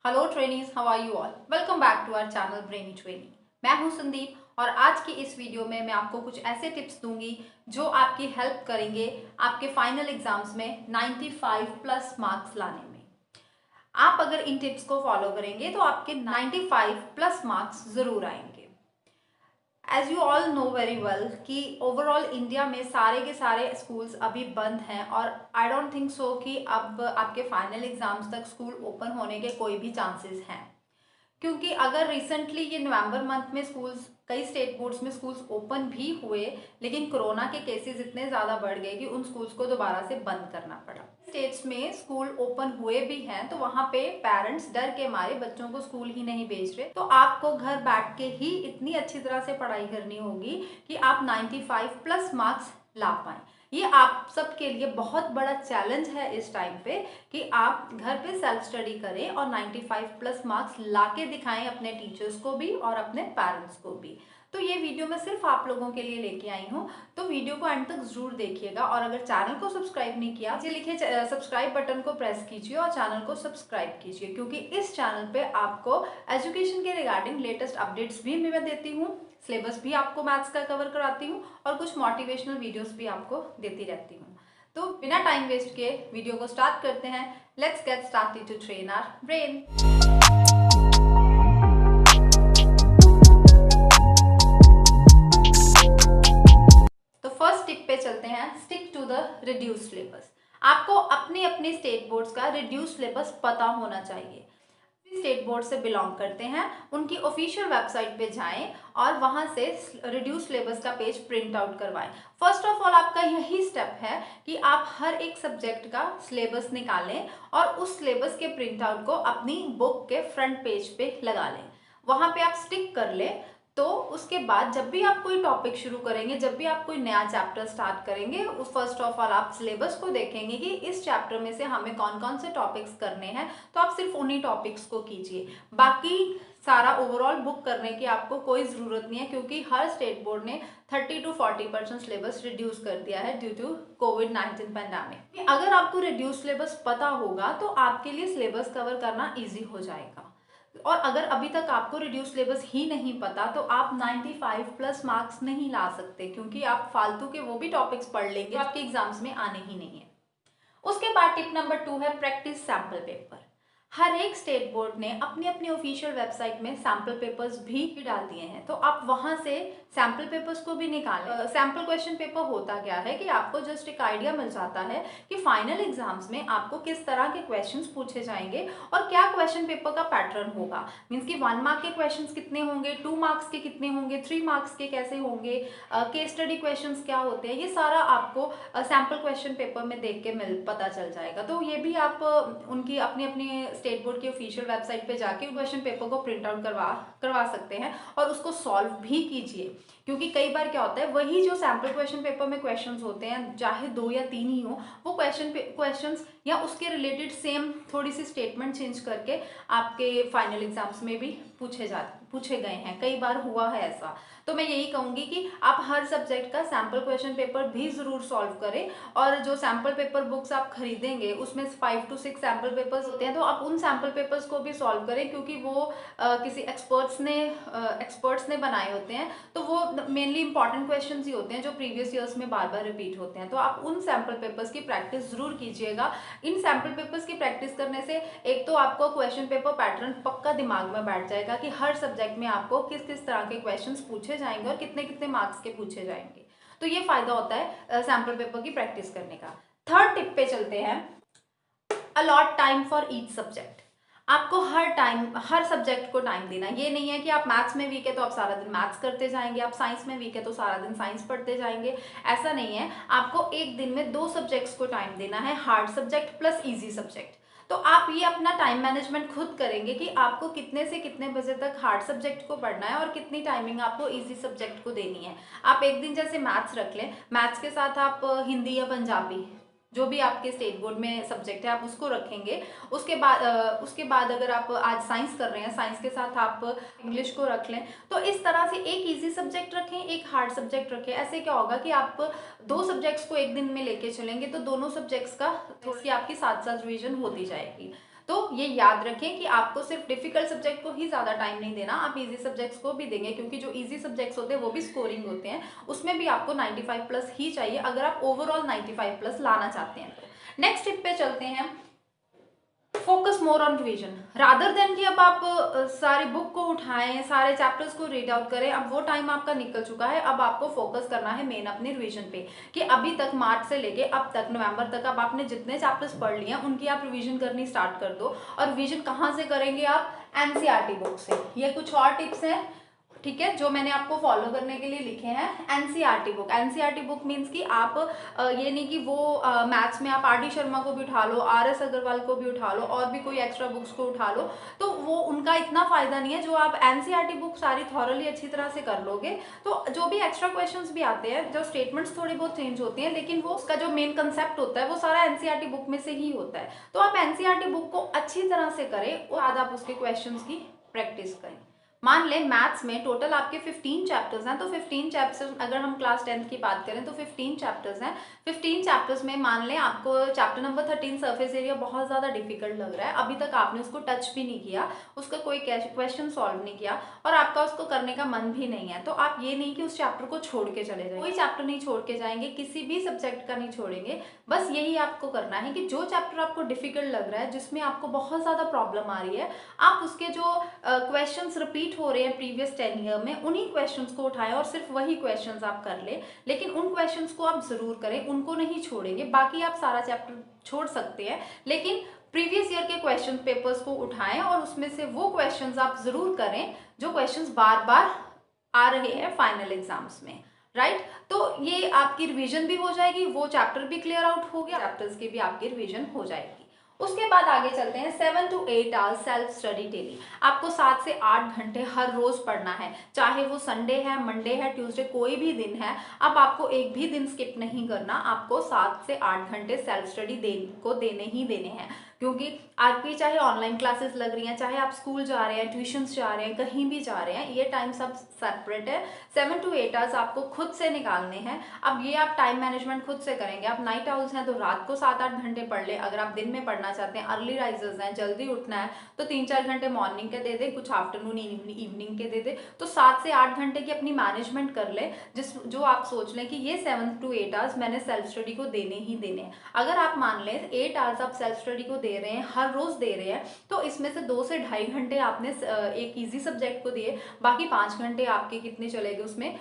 Hello trainees, how are you all. Welcome back to our channel brainy trainee. मैं हूं संदीप और आज की इस वीडियो में मैं आपको कुछ ऐसे टिप्स दूंगी जो आपकी हेल्प करेंगे आपके फाइनल एग्जाम्स में 95 प्लस मार्क्स लाने में। आप अगर इन टिप्स को फॉलो करेंगे तो आपके 95 प्लस मार्क्स जरूर आएंगे। As you all know very well कि ओवरऑल इंडिया में सारे के सारे स्कूल्स अभी बंद हैं और आई डोंट थिंक सो कि अब आपके फाइनल एग्जाम्स तक स्कूल ओपन होने के कोई भी चांसेस हैं। क्योंकि अगर रिसेंटली ये नवंबर मंथ में स्कूल्स, कई स्टेट बोर्ड्स में स्कूल्स ओपन भी हुए, लेकिन कोरोना के केसेस इतने ज़्यादा बढ़ गए कि उन स्कूल्स को दोबारा से बंद करना पड़ा। स्टेट्स में स्कूल ओपन हुए भी हैं तो वहाँ पे पेरेंट्स डर के मारे बच्चों को स्कूल ही नहीं भेज रहे। तो आपको घर बैठ के ही इतनी अच्छी तरह से पढ़ाई करनी होगी कि आप 95 प्लस मार्क्स ला पाएं। ये आप सबके लिए बहुत बड़ा चैलेंज है इस टाइम पे कि आप घर पे सेल्फ स्टडी करें और 95 प्लस मार्क्स लाके दिखाएं अपने टीचर्स को भी और अपने पेरेंट्स को भी। तो ये वीडियो मैं सिर्फ आप लोगों के लिए लेके आई हूँ, तो वीडियो को एंड तक जरूर देखिएगा। और अगर चैनल को सब्सक्राइब नहीं किया, नीचे लिखे सब्सक्राइब बटन को प्रेस कीजिए और चैनल को सब्सक्राइब कीजिए, क्योंकि इस चैनल पे आपको एजुकेशन के रिगार्डिंग लेटेस्ट अपडेट्स भी मैं देती हूँ, सिलेबस भी आपको मैथ्स का कवर कराती हूँ और कुछ मोटिवेशनल वीडियोस भी आपको देती रहती हूँ। तो बिना टाइम वेस्ट किए वीडियो को स्टार्ट करते हैं। Let's get started to train our brain. तो फर्स्ट टिप पे चलते हैं, stick to the reduce syllabus. आपको अपने अपने स्टेट बोर्ड्स का रिड्यूस सिलेबस पता होना चाहिए। स्टेट बोर्ड से बिलोंग करते हैं उनकी ऑफिशियल वेबसाइट पे जाएं और वहां से रिड्यूस सिलेबस का पेज प्रिंट आउट करवाएं। फर्स्ट ऑफ ऑल आपका यही स्टेप है कि आप हर एक सब्जेक्ट का सिलेबस निकालें और उस सिलेबस के प्रिंट आउट को अपनी बुक के फ्रंट पेज पे लगा लें, वहां पे आप स्टिक कर लें। तो उसके बाद जब भी आप कोई टॉपिक शुरू करेंगे, जब भी आप कोई नया चैप्टर स्टार्ट करेंगे, उस फर्स्ट ऑफ ऑल आप सिलेबस को देखेंगे कि इस चैप्टर में से हमें कौन कौन से टॉपिक्स करने हैं, तो आप सिर्फ उन्हीं टॉपिक्स को कीजिए। बाकी सारा ओवरऑल बुक करने की आपको कोई ज़रूरत नहीं है, क्योंकि हर स्टेट बोर्ड ने 30 to 40% सिलेबस रिड्यूस कर दिया है ड्यू टू कोविड-19 पैंडेमिक। अगर आपको रिड्यूस सिलेबस पता होगा तो आपके लिए सिलेबस कवर करना ईजी हो जाएगा। और अगर अभी तक आपको रिड्यूस सिलेबस ही नहीं पता तो आप 95 प्लस मार्क्स नहीं ला सकते, क्योंकि आप फालतू के वो भी टॉपिक्स पढ़ लेंगे आपके एग्जाम्स में आने ही नहीं है। उसके बाद टिप नंबर 2 है प्रैक्टिस सैम्पल पेपर। हर एक स्टेट बोर्ड ने अपनी अपनी ऑफिशियल वेबसाइट में सैम्पल पेपर्स भी डाल दिए हैं, तो आप वहां से सैम्पल पेपर्स को भी निकालें। सैम्पल क्वेश्चन पेपर होता क्या है कि आपको जस्ट एक आइडिया मिल जाता है कि फाइनल एग्जाम्स में आपको किस तरह के क्वेश्चंस पूछे जाएंगे और क्या क्वेश्चन पेपर का पैटर्न होगा। मीन्स कि 1 मार्क के क्वेश्चंस कितने होंगे, 2 मार्क्स के कितने होंगे, 3 मार्क्स के कैसे होंगे, केस स्टडी क्वेश्चंस क्या होते हैं, ये सारा आपको सैम्पल क्वेश्चन पेपर में देख के पता चल जाएगा। तो ये भी आप उनकी अपनी अपनी स्टेट बोर्ड की ऑफिशियल वेबसाइट पे जाके क्वेश्चन पेपर को प्रिंट आउट करवा सकते हैं और उसको सॉल्व भी कीजिए। क्योंकि कई बार क्या होता है, वही जो सैम्पल क्वेश्चन पेपर में क्वेश्चंस होते हैं, चाहे 2 या 3 ही हो, वो क्वेश्चंस या उसके रिलेटेड सेम थोड़ी सी स्टेटमेंट चेंज करके आपके फाइनल एग्जाम्स में भी पूछे गए हैं। कई बार हुआ है ऐसा। तो मैं यही कहूंगी कि आप हर सब्जेक्ट का सैम्पल क्वेश्चन पेपर भी जरूर सॉल्व करें। और जो सैम्पल पेपर बुक्स आप खरीदेंगे उसमें 5 to 6 सैम्पल पेपर्स होते हैं, तो आप उन सैम्पल पेपर्स को भी सॉल्व करें, क्योंकि वो किसी एक्सपर्ट्स ने बनाए होते हैं। तो वो मेनली इंपॉर्टेंट क्वेश्चंस ही होते हैं जो प्रीवियस ईयर्स में बार बार रिपीट होते हैं। तो आप उन सैम्पल पेपर्स की प्रैक्टिस जरूर कीजिएगा। इन सैम्पल पेपर्स की प्रैक्टिस करने से एक तो आपको क्वेश्चन पेपर पैटर्न पक्का दिमाग में बैठ जाएगा कि हर सब्जेक्ट में आपको किस किस तरह के क्वेश्चंस पूछे जाएंगे और कितने कितने मार्क्स के पूछे जाएंगे। तो ये फायदा होता है सैम्पल पेपर की प्रैक्टिस करने का। थर्ड टिप पे चलते हैं, allot time for each subject. आपको हर सब्जेक्ट को टाइम देना। ये नहीं है कि आप मैथ्स में वीक है तो आप सारा दिन मैथ्स करते जाएंगे, आप साइंस में वीक है तो सारा दिन साइंस पढ़ते जाएंगे। ऐसा नहीं है। आपको एक दिन में 2 सब्जेक्ट्स को टाइम देना है, hard subject plus easy subject. तो आप ये अपना टाइम मैनेजमेंट खुद करेंगे कि आपको कितने से कितने बजे तक हार्ड सब्जेक्ट को पढ़ना है और कितनी टाइमिंग आपको इजी सब्जेक्ट को देनी है। आप एक दिन जैसे मैथ्स रख लें, मैथ्स के साथ आप हिंदी या पंजाबी, जो भी आपके स्टेट बोर्ड में सब्जेक्ट है, आप उसको रखेंगे। उसके बाद अगर आप आज साइंस कर रहे हैं, साइंस के साथ आप इंग्लिश को रख लें। तो इस तरह से एक इजी सब्जेक्ट रखें, एक हार्ड सब्जेक्ट रखें। ऐसे क्या होगा कि आप 2 सब्जेक्ट्स को एक दिन में लेके चलेंगे तो दोनों सब्जेक्ट्स का थोड़ी सी आपकी साथ साथ रिवीजन होती जाएगी। तो ये याद रखें कि आपको सिर्फ डिफिकल्ट सब्जेक्ट को ही ज़्यादा टाइम नहीं देना, आप इजी सब्जेक्ट्स को भी देंगे, क्योंकि जो इजी सब्जेक्ट्स होते हैं वो भी स्कोरिंग होते हैं, उसमें भी आपको 95 प्लस ही चाहिए अगर आप ओवरऑल 95 प्लस लाना चाहते हैं तो। नेक्स्ट टिप पे चलते हैं, focus more on revision rather than कि अब आप सारी बुक को उठाएं, सारे चैप्टर्स को रीड आउट करें। अब वो टाइम आपका निकल चुका है, अब आपको फोकस करना है मेन अपनी रिवीजन पे, कि अभी तक मार्च से लेके अब तक नवंबर तक अब आपने जितने चैप्टर्स पढ़ लिए हैं उनकी आप रिवीजन करनी स्टार्ट कर दो। और रिवीजन कहाँ से करेंगे आप? एनसीईआरटी बुक से। ये कुछ और टिप्स हैं, ठीक है, जो मैंने आपको फॉलो करने के लिए लिखे हैं। NCERT book, NCERT book means कि आप ये नहीं कि वो मैथ्स में आप आर डी शर्मा को भी उठा लो, आर एस अग्रवाल को भी उठा लो, और भी कोई एक्स्ट्रा बुक्स को उठा लो, तो वो उनका इतना फायदा नहीं है। जो आप एनसीईआरटी बुक सारी थॉरली अच्छी तरह से कर लोगे तो जो भी एक्स्ट्रा क्वेश्चंस भी आते हैं, जो स्टेटमेंट्स थोड़ी बहुत चेंज होती हैं, लेकिन वो उसका जो मेन कंसेप्ट होता है वो सारा एनसीईआरटी बुक में से ही होता है। तो आप एनसीईआरटी बुक को अच्छी तरह से करें और बाद आप उसके क्वेश्चन की प्रैक्टिस करें। मान लें मैथ्स में टोटल आपके 15 चैप्टर्स हैं, तो 15 चैप्टर्स अगर हम क्लास 10th की बात करें तो 15 चैप्टर्स हैं। 15 चैप्टर्स में मान लें आपको चैप्टर नंबर 13 सरफेस एरिया बहुत ज़्यादा डिफिकल्ट लग रहा है, अभी तक आपने उसको टच भी नहीं किया, उसका कोई क्वेश्चन सॉल्व नहीं किया और आपका उसको करने का मन भी नहीं है, तो आप ये नहीं कि उस चैप्टर को छोड़ के चले जाएंगे, कोई चैप्टर नहीं छोड़ के जाएंगे, किसी भी सब्जेक्ट का नहीं छोड़ेंगे। बस यही आपको करना है कि जो चैप्टर आपको डिफिकल्ट लग रहा है, जिसमें आपको बहुत ज़्यादा प्रॉब्लम आ रही है, आप उसके जो क्वेश्चंस रिपीट हो रहे हैं प्रीवियस 10 ईयर में, उन्हीं क्वेश्चंस को उठाएं और सिर्फ वही क्वेश्चंस आप कर ले, लेकिन उन क्वेश्चंस को आप जरूर करें, उनको नहीं छोड़ेंगे। बाकी आप सारा चैप्टर छोड़ सकते हैं, लेकिन प्रीवियस ईयर के क्वेश्चन पेपर्स को उठाएं और उसमें से वो क्वेश्चंस आप जरूर करें जो क्वेश्चंस बार बार आ रहे हैं फाइनल एग्जाम्स में, राइट। तो ये आपकी रिवीजन भी हो जाएगी, वो चैप्टर भी क्लियर आउट हो गया, चैप्टर्स की भी आपकी रिवीजन हो जाएगी। उसके बाद आगे चलते हैं 7 to 8 hours self study daily. आपको 7 से 8 घंटे हर रोज पढ़ना है, चाहे वो संडे है, मंडे है, ट्यूसडे, कोई भी दिन है। अब आपको एक भी दिन स्किप नहीं करना, आपको 7 से 8 घंटे सेल्फ स्टडी देने ही देने हैं, क्योंकि आपकी चाहे ऑनलाइन क्लासेस लग रही हैं, चाहे आप स्कूल जा रहे हैं, ट्यूशंस जा रहे हैं, कहीं भी जा रहे हैं, ये टाइम सब सेपरेट है। 7 to 8 आवर्स आपको खुद से निकालने हैं। अब ये आप टाइम मैनेजमेंट खुद से करेंगे। आप नाइट आउल्स हैं तो रात को 7-8 घंटे पढ़ ले, अगर आप दिन में पढ़ना चाहते हैं, अर्ली राइजर्स हैं, जल्दी उठना है, तो 3-4 घंटे मॉर्निंग के दे दे, कुछ आफ्टरनून इवनिंग के दे दे, तो 7 से 8 घंटे की अपनी मैनेजमेंट कर ले, जो आप सोच लें कि ये 7 to 8 आवर्स मैंने सेल्फ स्टडी को देने ही देने हैं। अगर आप मान लें 8 आवर्स आप सेल्फ स्टडी को दे रहे हैं, हर रोज दे रहे हैं, तो इसमें से 2 से ढाई घंटे आपने एक इजी सब्जेक्ट को दिए, बाकी 5 घंटे आपके कितने चलेंगे उसमें,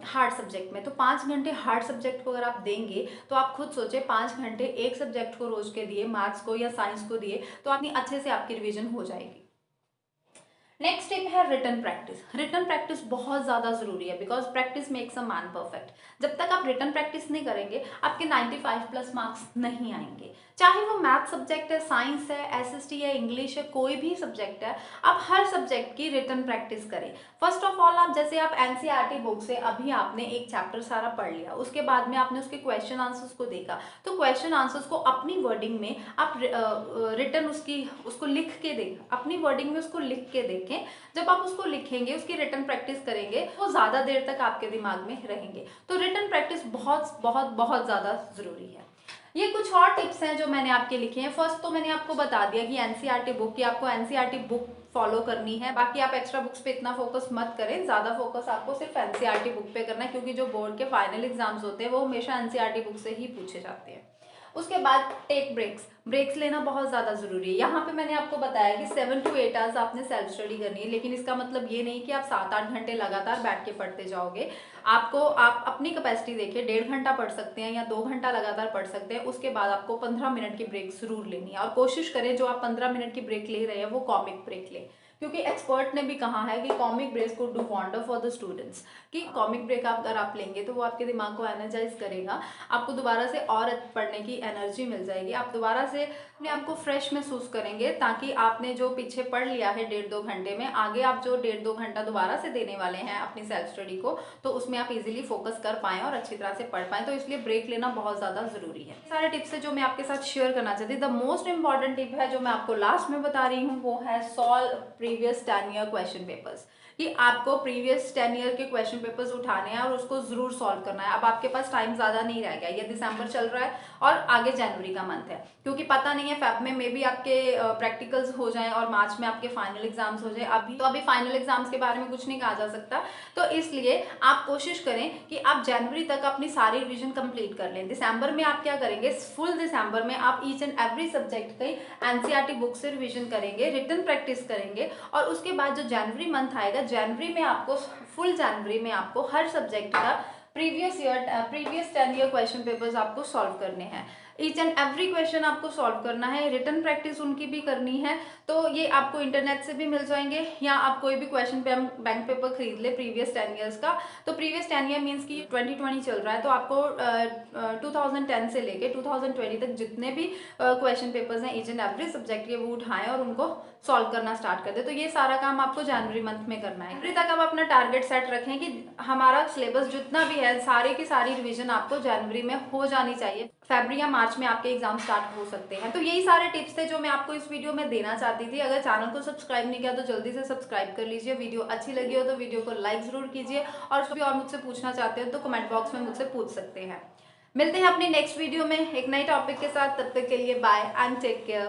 हार्ड सब्जेक्ट में। तो 5 घंटे हार्ड सब्जेक्ट को अगर आप देंगे तो आप खुद सोचे 5 घंटे एक सब्जेक्ट को रोज के दिए, मैथ्स को या साइंस को दिए, तो अपनी अच्छे से आपकी रिवीजन हो जाएगी। नेक्स्ट टिप है रिटन प्रैक्टिस। रिटन प्रैक्टिस बहुत ज़्यादा ज़रूरी है, because practice makes a man perfect. जब तक आप रिटन प्रैक्टिस नहीं करेंगे आपके 95 प्लस मार्क्स नहीं आएंगे, चाहे वो मैथ सब्जेक्ट है, साइंस है, एसएसटी है, इंग्लिश है, कोई भी सब्जेक्ट है, आप हर सब्जेक्ट की रिटन प्रैक्टिस करें। फर्स्ट ऑफ ऑल आप जैसे आप एनसीईआरटी बुक से अभी आपने एक चैप्टर सारा पढ़ लिया, उसके बाद में आपने उसके क्वेश्चन आंसर्स को देखा, तो क्वेश्चन आंसर्स को अपनी वर्डिंग में आप रिटन उसको लिख के देखें, अपनी वर्डिंग में उसको लिख के देखें। जब आप उसको लिखेंगे, उसकी रिटन प्रैक्टिस करेंगे, वो ज्यादा देर तक आपके दिमाग में रहेंगे। तो रिटन प्रैक्टिस बहुत बहुत बहुत ज्यादा जरूरी है। ये कुछ और टिप्स हैं जो मैंने आपके लिखे हैं। फर्स्ट तो मैंने आपको बता दिया कि एनसीईआरटी बुक की आपको एनसीईआरटी बुक फॉलो करनी है, बाकी आप एक्स्ट्रा बुक्स पे इतना फोकस मत करें, ज्यादा फोकस आपको सिर्फ एनसीईआरटी बुक पे करना है, क्योंकि जो बोर्ड के फाइनल एग्जाम्स होते हैं वो हमेशा एनसीईआरटी बुक से ही पूछे जाते हैं। उसके बाद टेक ब्रेक्स लेना बहुत ज़्यादा ज़रूरी है। यहाँ पे मैंने आपको बताया कि 7 to 8 आवर्स आपने सेल्फ स्टडी करनी है, लेकिन इसका मतलब ये नहीं कि आप 7-8 घंटे लगातार बैठ के पढ़ते जाओगे। आप अपनी कैपेसिटी देखिए, 1.5 घंटा पढ़ सकते हैं या 2 घंटा लगातार पढ़ सकते हैं, उसके बाद आपको 15 मिनट की ब्रेक जरूर लेनी है। और कोशिश करें जो आप 15 मिनट की ब्रेक ले रहे हैं वो कॉमिक ब्रेक लें, क्योंकि एक्सपर्ट ने भी कहा है कि कॉमिक ब्रेक्स को do wonder for the students, कि कॉमिक ब्रेक अगर आप लेंगे तो वो आपके दिमाग को एनर्जाइज करेगा, आपको दोबारा से और पढ़ने की एनर्जी मिल जाएगी, आप दोबारा से अपने आप को फ्रेश महसूस करेंगे, ताकि आपने जो पीछे पढ़ लिया है 1.5-2 घंटे में, आगे आप जो 1.5-2 घंटा दोबारा से देने वाले हैं अपनी सेल्फ स्टडी को, तो उसमें आप इजीली फोकस कर पाएं और अच्छी तरह से पढ़ पाएं। तो इसलिए ब्रेक लेना बहुत ज़्यादा ज़रूरी है। सारे टिप्स है जो मैं आपके साथ शेयर करना चाहती हूँ। द मोस्ट इंपॉर्टेंट टिप है जो मैं आपको लास्ट में बता रही हूँ, वो है solve previous 10 year question papers, कि आपको प्रीवियस 10 ईयर के क्वेश्चन पेपर्स उठाने हैं और उसको जरूर सॉल्व करना है। अब आपके पास टाइम ज़्यादा नहीं रह गया, ये दिसंबर चल रहा है और आगे जनवरी का मंथ है, क्योंकि पता नहीं नहीं है, फेब में मे भी आपके प्रैक्टिकल्स हो जाएं और मार्च में आपके फाइनल एग्जाम्स हो जाए। अभी फाइनल एग्जाम्स के बारे में कुछ नहीं कहा जा सकता, तो इसलिए आप कोशिश करें कि आप जनवरी तक अपनी सारी रिवीजन कंप्लीट कर लें। दिसंबर में आप क्या करेंगे, फुल दिसंबर में आप ईच एंड एवरी सब्जेक्ट की एनसीईआरटी बुक से रिवीजन करेंगे, रिटन प्रैक्टिस करेंगे, और उसके बाद जो जनवरी मंथ आएगा, जनवरी में आपको फुल जनवरी में आपको हर सब्जेक्ट का प्रीवियस 10 ईयर क्वेश्चन पेपर्स आपको सॉल्व करने हैं। ईच एंड एवरी क्वेश्चन आपको सॉल्व करना है, रिटन प्रैक्टिस उनकी भी करनी है। तो ये आपको इंटरनेट से भी मिल जाएंगे, या आप कोई भी क्वेश्चन बैंक पेपर खरीद ले प्रीवियस 10 ईयर्स का। तो प्रीवियस 10 ईयर मीन्स कि 2020 चल रहा है, तो आपको 2010 से लेके 2020 तक जितने भी क्वेश्चन पेपर्स हैं ईच एंड एवरी सब्जेक्ट के, वो उठाएं और उनको सॉल्व करना स्टार्ट कर दे। तो ये सारा काम आपको जनवरी मंथ में करना है। जनवरी तक आप अपना टारगेट सेट रखें कि हमारा सिलेबस जितना भी है सारे की सारी रिवीजन आपको जनवरी में हो जानी चाहिए। फरवरी या मार्च में आपके एग्जाम स्टार्ट हो सकते हैं। तो यही सारे टिप्स थे जो मैं आपको इस वीडियो में देना चाहती थी। अगर चैनल को सब्सक्राइब नहीं किया तो जल्दी से सब्सक्राइब कर लीजिए। वीडियो अच्छी लगी हो तो वीडियो को लाइक जरूर कीजिए, और कभी और मुझसे पूछना चाहते हो तो कमेंट बॉक्स में मुझसे पूछ सकते हैं। मिलते हैं अपनी नेक्स्ट वीडियो में एक नए टॉपिक के साथ। तब तक के लिए बाय एंड टेक केयर।